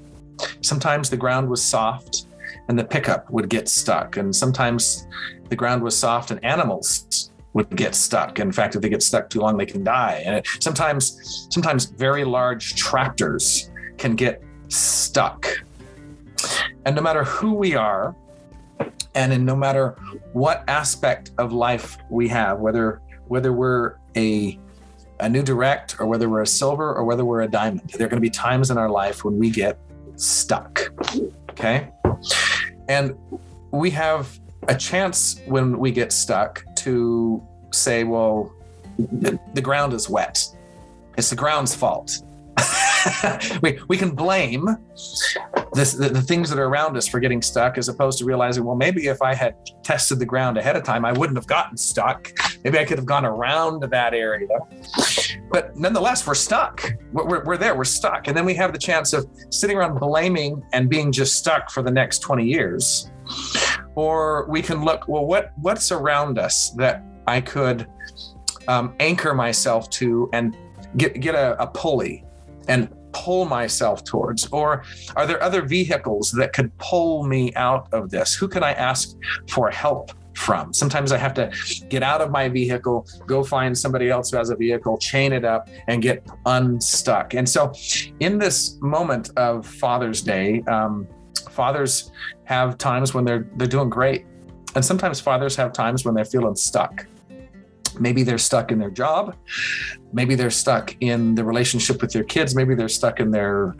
[SPEAKER 2] Sometimes the ground was soft and the pickup would get stuck. And sometimes the ground was soft and animals would get stuck. In fact, if they get stuck too long, they can die. And sometimes very large tractors can get stuck. And no matter who we are, and no matter what aspect of life we have, whether we're a new direct or whether we're a silver or whether we're a diamond, there are going to be times in our life when we get stuck. Okay. And we have a chance when we get stuck to say, well, the ground is wet. It's the ground's fault. we can blame the things that are around us for getting stuck, as opposed to realizing, well, maybe if I had tested the ground ahead of time, I wouldn't have gotten stuck. Maybe I could have gone around that area. But nonetheless, we're stuck. We're there. We're stuck. And then we have the chance of sitting around blaming and being just stuck for the next 20 years. Or we can look, well, what's around us that I could anchor myself to and get a pulley and pull myself towards? Or are there other vehicles that could pull me out of this? Who can I ask for help from? Sometimes I have to get out of my vehicle, go find somebody else who has a vehicle, chain it up, and get unstuck. And so in this moment of Father's Day, fathers have times when they're doing great. And sometimes fathers have times when they're feeling stuck. Maybe they're stuck in their job. Maybe they're stuck in the relationship with their kids. Maybe they're stuck in their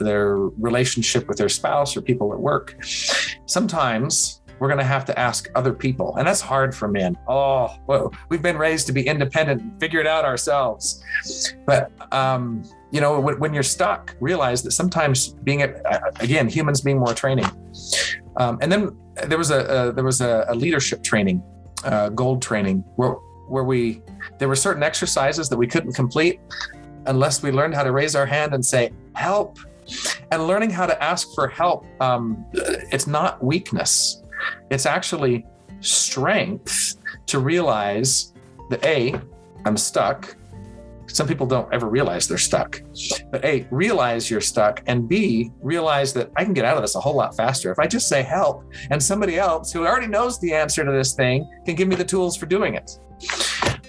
[SPEAKER 2] relationship with their spouse or people at work. Sometimes we're going to have to ask other people. And that's hard for men. Oh, whoa. We've been raised to be independent and figure it out ourselves. But, when you're stuck, realize that sometimes humans being more training. And then there was a leadership training, gold training, where there were certain exercises that we couldn't complete unless we learned how to raise our hand and say, help. And learning how to ask for help, it's not weakness. It's actually strength to realize that A, I'm stuck. Some people don't ever realize they're stuck. But A, realize you're stuck, and B, realize that I can get out of this a whole lot faster if I just say help, and somebody else who already knows the answer to this thing can give me the tools for doing it.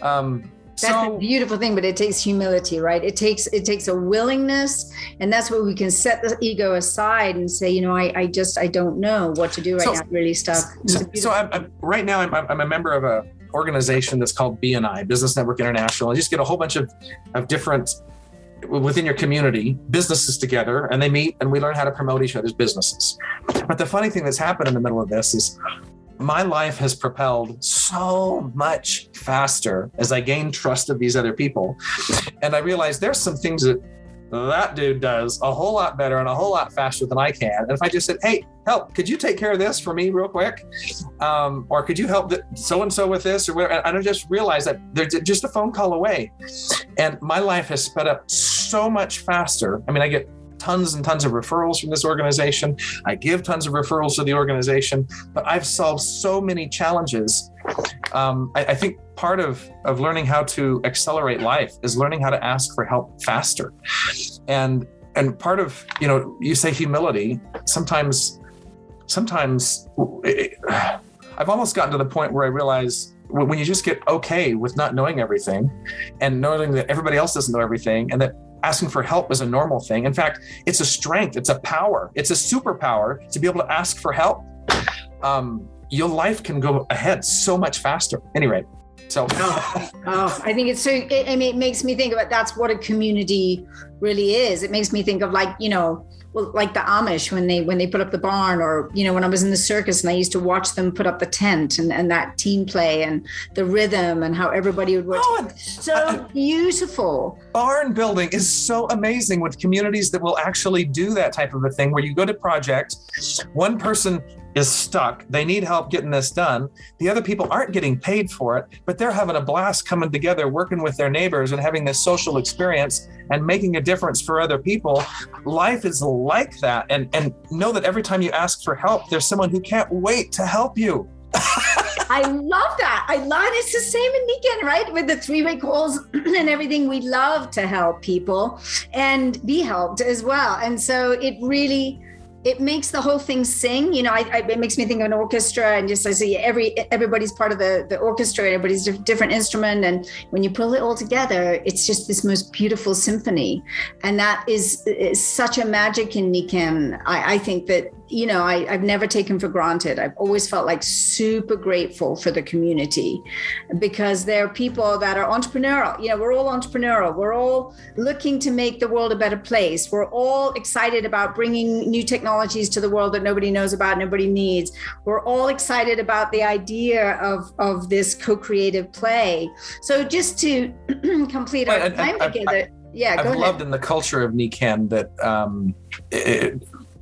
[SPEAKER 1] That's a beautiful thing, but it takes humility, right? It takes a willingness, and that's where we can set the ego aside and say, I don't know what to do right now. I'm really stuck.
[SPEAKER 2] So I'm right now I'm a member of a organization that's called BNI, Business Network International. I just get a whole bunch of different, within your community, businesses together, and they meet and we learn how to promote each other's businesses. But the funny thing that's happened in the middle of this is my life has propelled so much faster as I gain trust of these other people. And I realized there's some things that dude does a whole lot better and a whole lot faster than I can. And if I just said, hey, help, could you take care of this for me real quick? Or could you help so-and-so with this or whatever? And I just realized that they're just a phone call away. And my life has sped up so much faster. I mean, I get tons and tons of referrals from this organization. I give tons of referrals to the organization, but I've solved so many challenges. I think part of learning how to accelerate life is learning how to ask for help faster. And part of, you say humility, sometimes I've almost gotten to the point where I realize when you just get okay with not knowing everything and knowing that everybody else doesn't know everything and that asking for help is a normal thing. In fact, it's a strength, it's a power, it's a superpower to be able to ask for help. Your life can go ahead so much faster. Anyway, so.
[SPEAKER 1] I think it's so, it makes me think about that's what a community really is. It makes me think of like, well, like the Amish when they put up the barn, or, when I was in the circus and I used to watch them put up the tent, and that team play and the rhythm and how everybody would work. Oh, so beautiful.
[SPEAKER 2] Barn building is so amazing with communities that will actually do that type of a thing, where you go to project, one person is stuck, they need help getting this done. The other people aren't getting paid for it, but they're having a blast coming together, working with their neighbors and having this social experience and making a difference for other people. Life is like that. And know that every time you ask for help, there's someone who can't wait to help you.
[SPEAKER 1] I love that. It's the same in Nikken, right? With the 3-way calls and everything, we love to help people and be helped as well. And so it makes the whole thing sing. It makes me think of an orchestra, and just I see everybody's part of the orchestra, everybody's a different instrument, and when you pull it all together, it's just this most beautiful symphony. And that is such a magic in Nikken. I think that I've never taken for granted. I've always felt like super grateful for the community, because there are people that are entrepreneurial. We're all entrepreneurial. We're all looking to make the world a better place. We're all excited about bringing new technologies to the world that nobody knows about, nobody needs. We're all excited about the idea of this co-creative play. So just to complete our time together.
[SPEAKER 2] I've loved in the culture of Nikken that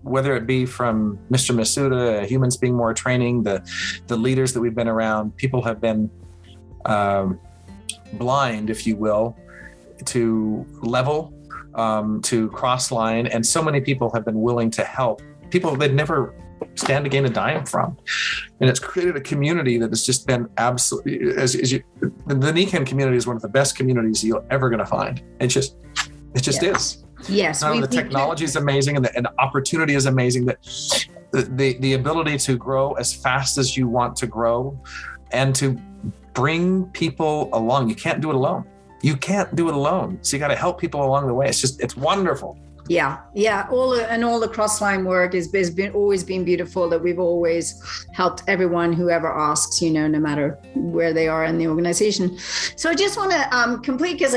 [SPEAKER 2] whether it be from Mr. Masuda, Humans Being More Training, the leaders that we've been around, people have been blind, if you will, to level, to cross line. And so many people have been willing to help people they'd never stand to gain a dime from. And it's created a community that has just been absolutely, the Nikken community is one of the best communities you're ever going to find. It just is.
[SPEAKER 1] Yes.
[SPEAKER 2] The technology is amazing, and the opportunity is amazing. That the ability to grow as fast as you want to grow, and to bring people along. You can't do it alone. So you got to help people along the way. It's wonderful.
[SPEAKER 1] Yeah. All the cross-line work has always been beautiful, that we've always helped everyone, whoever asks, no matter where they are in the organization. So I just want to complete, because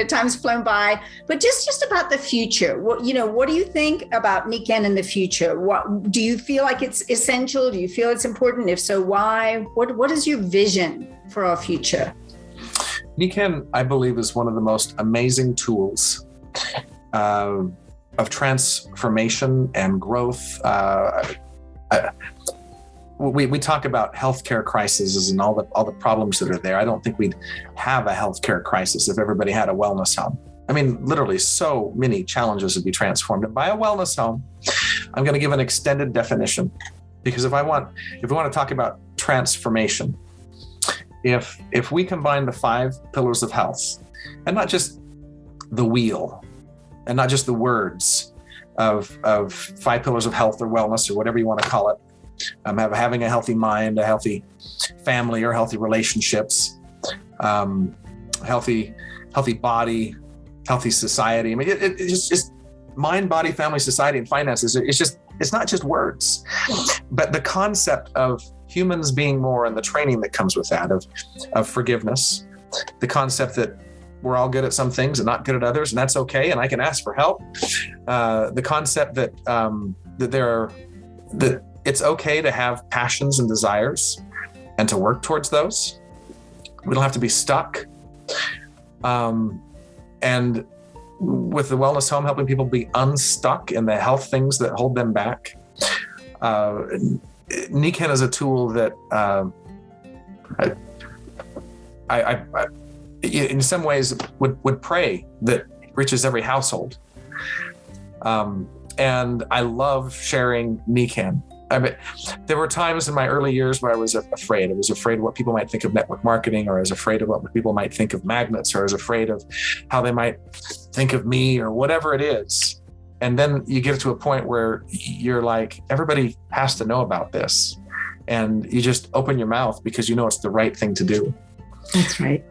[SPEAKER 1] time's flown by, but just about the future. What do you think about Nikken in the future? What do you feel like it's essential? Do you feel it's important? If so, why? What is your vision for our future?
[SPEAKER 2] Nikken, I believe, is one of the most amazing tools of transformation and growth. We talk about healthcare crises and all the problems that are there. I don't think we'd have a healthcare crisis if everybody had a wellness home. I mean, literally, so many challenges would be transformed. And by a wellness home, I'm going to give an extended definition, because if we want to talk about transformation, if we combine the 5 pillars of health, and not just the wheel, and not just the words of 5 pillars of health or wellness or whatever you want to call it, having a healthy mind, a healthy family or healthy relationships, healthy body, healthy society. I mean, it's just mind, body, family, society, and finances. It's not just words, but the concept of humans being more, and the training that comes with that of forgiveness, the concept that we're all good at some things and not good at others, and that's okay, and I can ask for help. The concept that that it's okay to have passions and desires and to work towards those. We don't have to be stuck. And with the wellness home, helping people be unstuck in the health things that hold them back. Nikken is a tool that I in some ways would pray that reaches every household. And I love sharing Nikken. I mean, there were times in my early years where I was afraid. I was afraid of what people might think of network marketing, or I was afraid of what people might think of magnets, or I was afraid of how they might think of me, or whatever it is. And then you get to a point where you're like, everybody has to know about this. And you just open your mouth because you know it's the right thing to do.
[SPEAKER 1] That's right.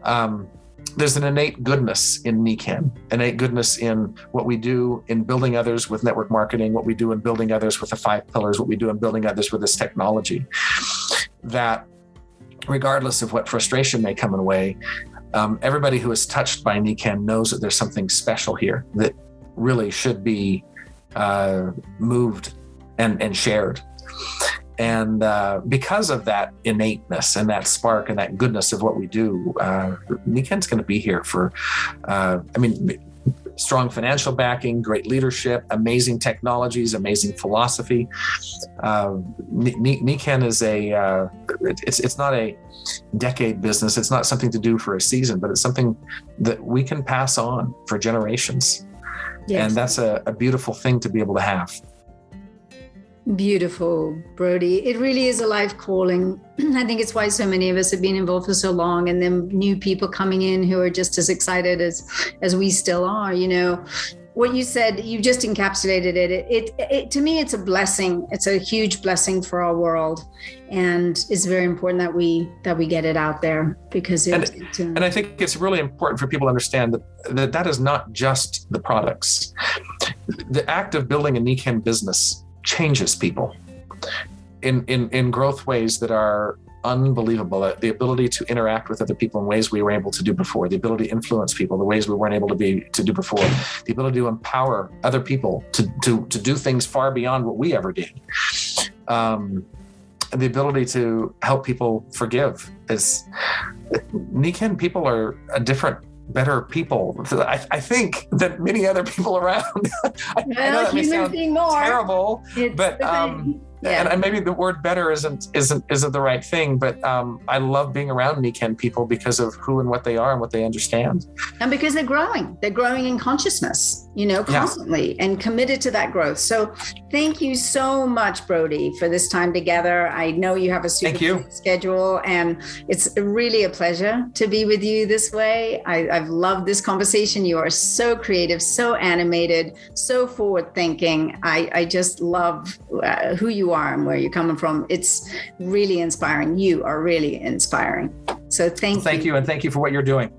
[SPEAKER 2] There's an innate goodness in Nikken, innate goodness in what we do in building others with network marketing, what we do in building others with the 5 pillars, what we do in building others with this technology, that regardless of what frustration may come in way, everybody who is touched by Nikken knows that there's something special here, that really should be moved and shared. And because of that innateness and that spark and that goodness of what we do, Nikken's going to be here for, strong financial backing, great leadership, amazing technologies, amazing philosophy. Nikken is it's not a decade business. It's not something to do for a season, but it's something that we can pass on for generations. Yes. And that's a beautiful thing to be able to have.
[SPEAKER 1] Beautiful, Brody. It really is a life calling. I think it's why so many of us have been involved for so long, and then new people coming in who are just as excited as we still are. You know, what you said, you just encapsulated it. It to me, it's a blessing. It's a huge blessing for our world, and it's very important that we get it out there, because and
[SPEAKER 2] I think it's really important for people to understand that is not just the products. The act of building a Nikken business changes people in growth ways that are unbelievable. The ability to interact with other people in ways we were able to do before, the ability to influence people the ways we weren't able to do before, the ability to empower other people to do things far beyond what we ever did. The ability to help people forgive. Nikken people are a different, better people, I think, than many other people around. I know that may sound terrible, but and maybe the word better isn't the right thing, but I love being around Nikken people because of who and what they are and what they understand. And
[SPEAKER 1] because they're growing in consciousness, constantly, and committed to that growth. So thank you so much, Brody, for this time together. I know you have a super schedule, and it's really a pleasure to be with you this way. I've loved this conversation. You are so creative, so animated, so forward thinking. I just love who you are and where you're coming from. It's really inspiring. You are really inspiring. So thank you.
[SPEAKER 2] And thank you for what you're doing.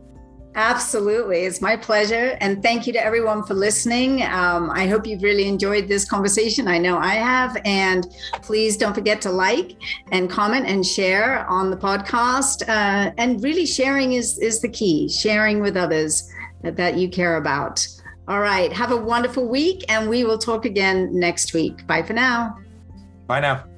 [SPEAKER 1] Absolutely. It's my pleasure. And thank you to everyone for listening. I hope you've really enjoyed this conversation. I know I have. And please don't forget to like and comment and share on the podcast. And really sharing is the key. Sharing with others that you care about. All right. Have a wonderful week, and we will talk again next week. Bye for now.
[SPEAKER 2] Bye now.